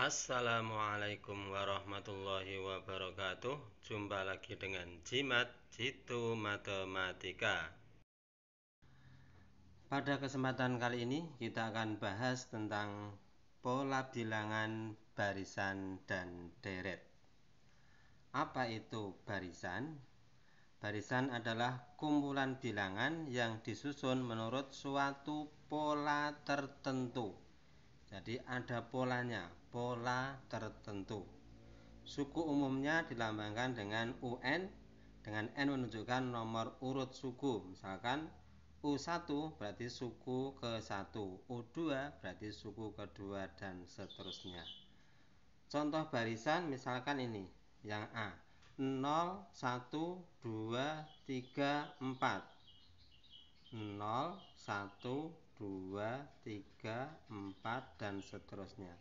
Assalamualaikum warahmatullahi wabarakatuh. Jumpa lagi dengan Jimat Jitu Matematika. Pada kesempatan kali ini kita akan bahas tentang pola bilangan barisan dan deret. Apa itu barisan? Barisan adalah kumpulan bilangan yang disusun menurut suatu pola tertentu. Jadi ada polanya, pola tertentu. Suku umumnya dilambangkan dengan UN, dengan N menunjukkan nomor urut suku. Misalkan U1 berarti suku ke-1, U2 berarti suku kedua, dan seterusnya. Contoh barisan misalkan ini, yang A, 0, 1, 2, 3, 4. 0, 1, 2, 3, 4, dan seterusnya.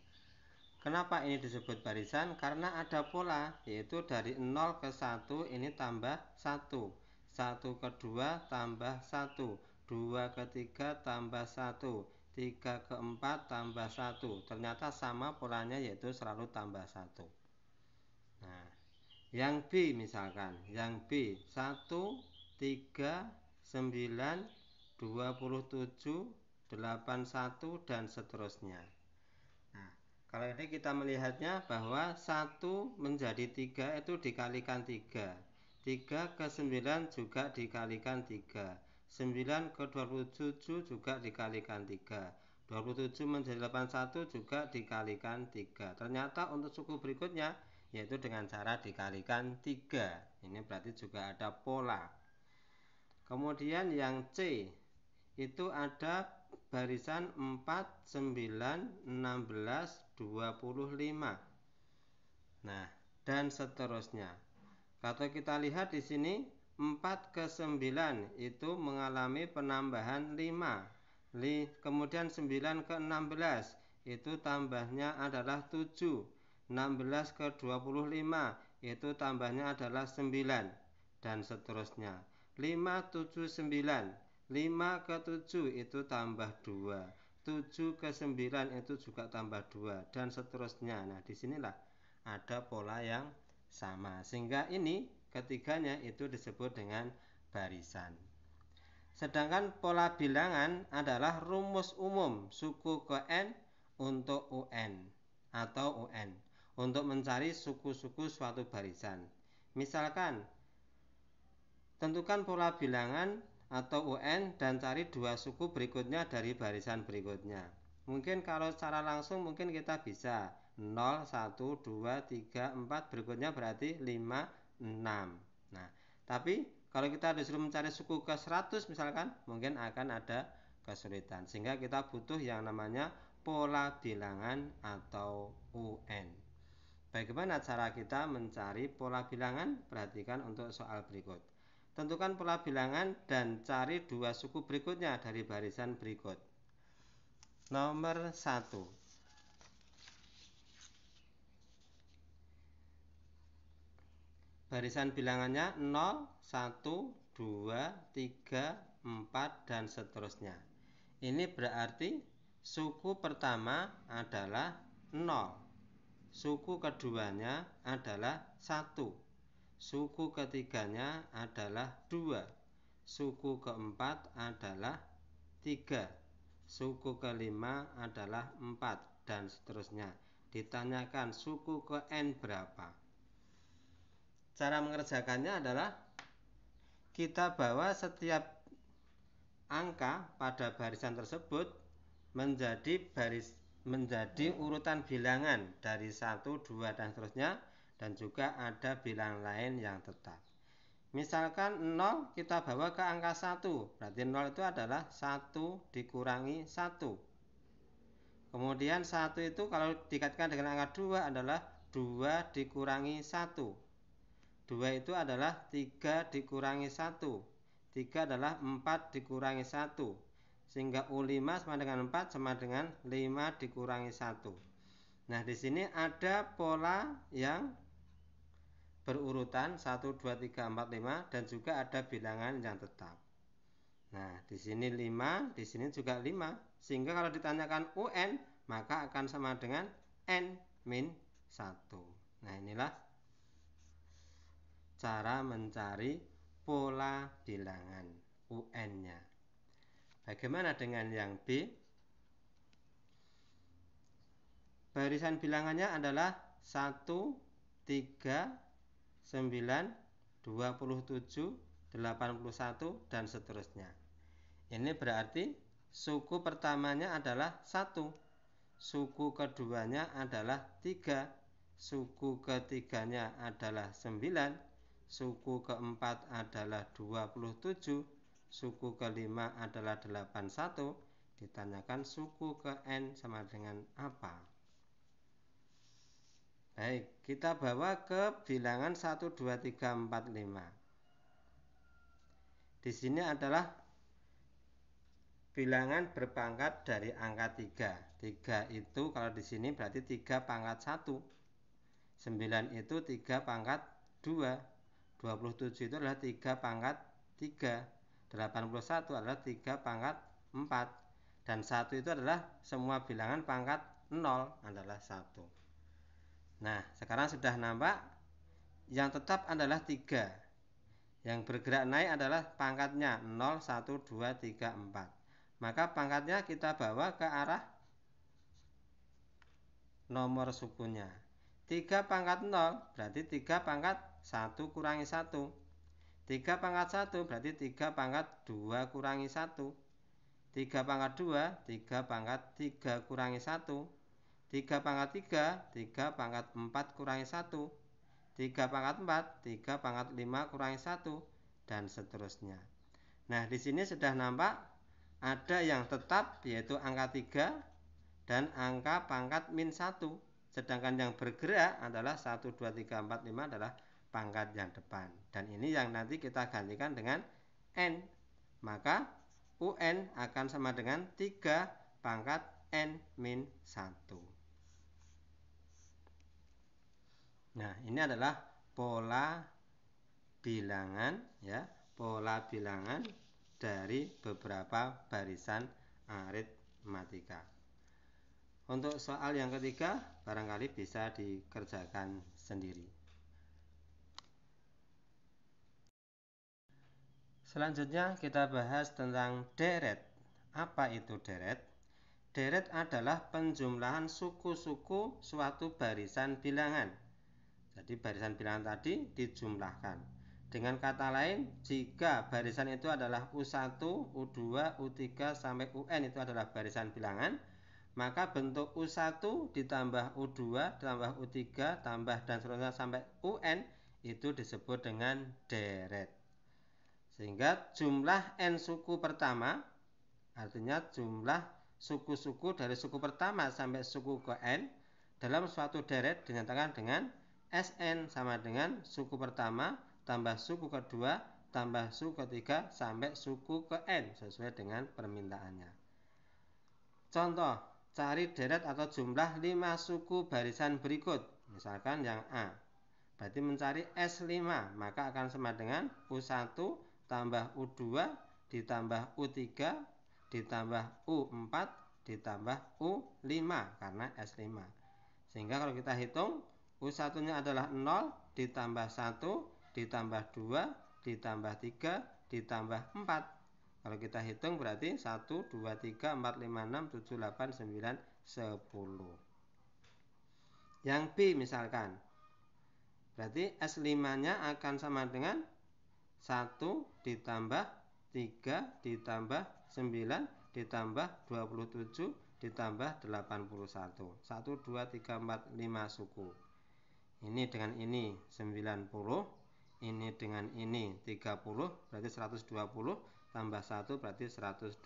Kenapa ini disebut barisan? Karena ada pola, yaitu dari 0 ke 1 ini tambah 1, 1 ke 2 tambah 1, 2 ke 3 tambah 1, 3 ke 4 tambah 1. Ternyata sama polanya, yaitu selalu tambah 1. Nah, yang B misalkan, yang B 1, 3, 9, 27, 81, dan seterusnya. Nah, kalau ini kita melihatnya bahwa 1 menjadi 3 itu dikalikan 3, 3 ke 9 juga dikalikan 3, 9 ke 27 juga dikalikan 3, 27 menjadi 81 juga dikalikan 3. Ternyata untuk suku berikutnya, yaitu dengan cara dikalikan 3. Ini berarti juga ada pola. Kemudian yang C itu ada barisan 4, 9, 16, 25. Nah, dan seterusnya. Kalau kita lihat di sini 4 ke 9 itu mengalami penambahan 5. Kemudian 9 ke 16 itu tambahnya adalah 7. 16 ke 25 itu tambahnya adalah 9, dan seterusnya. 5, 7, 9. 5 ke 7 itu tambah 2, 7 ke 9 itu juga tambah 2, dan seterusnya. Nah, disinilah ada pola yang sama, sehingga ini ketiganya itu disebut dengan barisan. Sedangkan pola bilangan adalah rumus umum suku ke N untuk UN atau UN untuk mencari suku-suku suatu barisan. Misalkan, tentukan pola bilangan atau UN dan cari dua suku berikutnya dari barisan berikutnya. Mungkin kalau secara langsung mungkin kita bisa 0, 1, 2, 3, 4, berikutnya berarti 5, 6. Nah, tapi kalau kita disuruh mencari suku ke 100 misalkan, mungkin akan ada kesulitan, sehingga kita butuh yang namanya pola bilangan atau UN. Bagaimana cara kita mencari pola bilangan? Perhatikan untuk soal berikut. Tentukan pola bilangan dan cari dua suku berikutnya dari barisan berikut. Nomor 1. Barisan bilangannya 0, 1, 2, 3, 4, dan seterusnya. Ini berarti suku pertama adalah 0. Suku keduanya adalah 1. Suku ketiganya adalah 2. Suku keempat adalah 3. Suku kelima adalah 4, dan seterusnya. Ditanyakan suku ke N berapa. Cara mengerjakannya adalah kita bawa setiap angka pada barisan tersebut menjadi urutan bilangan dari 1, 2, dan seterusnya, dan juga ada bilangan lain yang tetap. Misalkan 0 kita bawa ke angka 1, berarti 0 itu adalah 1 dikurangi 1. Kemudian 1 itu kalau dikaitkan dengan angka 2 adalah 2 dikurangi 1. 2 itu adalah 3 dikurangi 1. 3 adalah 4 dikurangi 1. Sehingga U5 sama dengan 4 sama dengan 5 dikurangi 1. Nah, di sini ada pola yang berurutan 1, 2, 3, 4, 5, dan juga ada bilangan yang tetap. Nah, di sini 5, di sini juga 5. Sehingga kalau ditanyakan UN, maka akan sama dengan N. min 1. Nah, inilah cara mencari pola bilangan UN-nya. Bagaimana dengan yang B? Barisan bilangannya adalah 1, 3, 9, 27, 81, dan seterusnya. Ini berarti suku pertamanya adalah 1, suku keduanya adalah 3, suku ketiganya adalah 9, suku keempat adalah 27, suku kelima adalah 81. Ditanyakan suku ke N sama dengan apa? Baik, kita bawa ke bilangan 1, 2, 3, 4, 5. Di sini adalah bilangan berpangkat dari angka 3. 3 itu kalau di sini berarti 3 pangkat 1. 9 itu 3 pangkat 2. 27 itu adalah 3 pangkat 3. 81 adalah 3 pangkat 4. Dan 1 itu adalah semua bilangan pangkat 0 adalah 1. Nah, sekarang sudah nampak yang tetap adalah 3. Yang bergerak naik adalah pangkatnya 0, 1, 2, 3, 4. Maka pangkatnya kita bawa ke arah nomor sukunya. 3 pangkat 0 berarti 3 pangkat 1 kurangi 1. 3 pangkat 1 berarti 3 pangkat 2 kurangi 1. 3 pangkat 2, 3 pangkat 3 kurangi 1. 3 pangkat 3, 3 pangkat 4 kurangi 1. 3 pangkat 4, 3 pangkat 5 kurangi 1, dan seterusnya. Nah, di sini sudah nampak ada yang tetap yaitu angka 3 dan angka pangkat min 1. Sedangkan yang bergerak adalah 1, 2, 3, 4, 5 adalah pangkat yang depan. Dan ini yang nanti kita gantikan dengan N. Maka UN akan sama dengan 3 pangkat N min 1. Nah, ini adalah pola bilangan, ya, pola bilangan dari beberapa barisan aritmatika. Untuk soal yang ketiga, barangkali bisa dikerjakan sendiri. Selanjutnya kita bahas tentang deret. Apa itu deret? Deret adalah penjumlahan suku-suku suatu barisan bilangan. Jadi barisan bilangan tadi dijumlahkan. Dengan kata lain, jika barisan itu adalah U1, U2, U3 sampai UN itu adalah barisan bilangan, maka bentuk U1 ditambah U2 ditambah U3 tambah dan seterusnya sampai UN itu disebut dengan deret. Sehingga jumlah N suku pertama, artinya jumlah suku-suku dari suku pertama sampai suku ke N dalam suatu deret dinyatakan dengan Sn sama dengan suku pertama tambah suku kedua tambah suku ketiga sampai suku ke N sesuai dengan permintaannya. Contoh, cari deret atau jumlah 5 suku barisan berikut. Misalkan yang A. Berarti mencari S5, maka akan sama dengan U1 tambah U2 ditambah U3 ditambah U4 ditambah U5 karena S5. Sehingga kalau kita hitung U1 nya adalah 0 ditambah 1 ditambah 2 ditambah 3 ditambah 4. Kalau kita hitung berarti 1, 2, 3, 4, 5, 6, 7, 8, 9, 10. Yang B misalkan, berarti S5 nya akan sama dengan 1 ditambah 3 ditambah 9 ditambah 27 ditambah 81. 1, 2, 3, 4, 5 suku. Ini dengan ini 90, ini dengan ini 30, berarti 120, tambah 1 berarti 121.